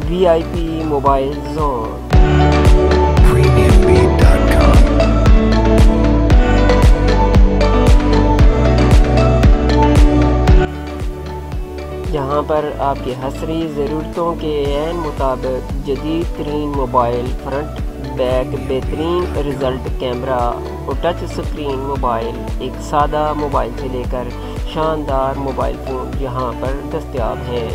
VIP mobile zone. यहाँ पर आपकी हसरी ज़रूरतों के ऐन मुताबिक जदीद तरीन मोबाइल, फ्रंट बैक बेहतरीन रिज़ल्ट कैमरा और टच स्क्रीन मोबाइल, एक सादा मोबाइल से लेकर शानदार मोबाइल फ़ोन यहाँ पर दस्तयाब हैं।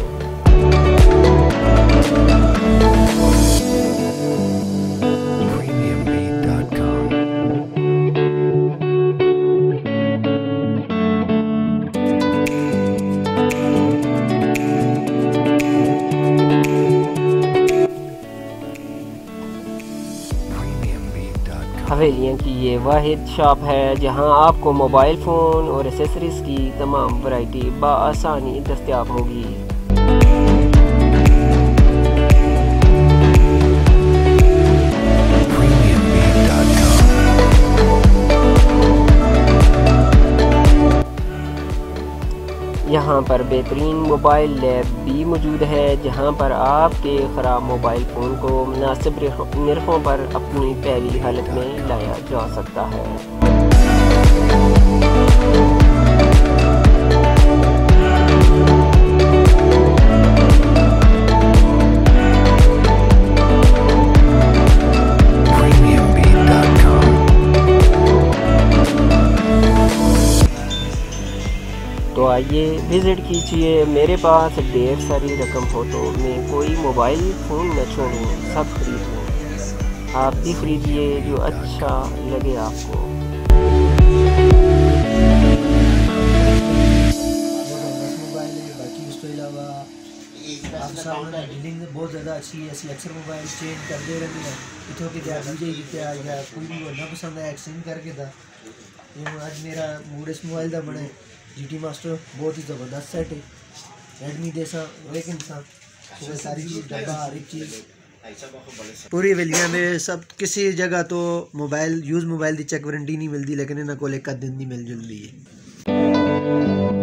हवेलियाँ की ये वाहिद शॉप है जहां आपको मोबाइल फ़ोन और एसेसरीज़ की तमाम वैरायटी बआसानी दस्तयाब होगी। यहाँ पर बेहतरीन मोबाइल लैब भी मौजूद है जहाँ पर आपके ख़राब मोबाइल फ़ोन को मुनासिब निर्खों पर अपनी पहली हालत में लाया जा सकता है। तो आइए विज़िट कीजिए। मेरे पास ढेर सारी रकम हो तो मैं कोई मोबाइल फ़ोन न छोड़ूँ, सब खरीदूँ। आप भी खरीदिए जो अच्छा लगे आपको। बाकी उसके अलावा आप सामने डीलिंग बहुत ज़्यादा अच्छी है। सिलेक्शन मोबाइल चेंज कर दे रहे हैं इतों के क्या मुझे क्या या कोई भी ना पसंद है एक्सचेंज करके था। ये आज मेरा मूड इस मोबाइल का बने GT मास्टर बहुत ही ज़बरदस्त सेट है। रेडमी जैसा लेकिन था सारी चीज़ डब्बा हर एक चीज़ पूरी वेलिया में सब किसी जगह तो मोबाइल यूज़ मोबाइल की चेक वारंटी नहीं मिलती, लेकिन इन्होंने को एक दिन नहीं मिल जुलती है।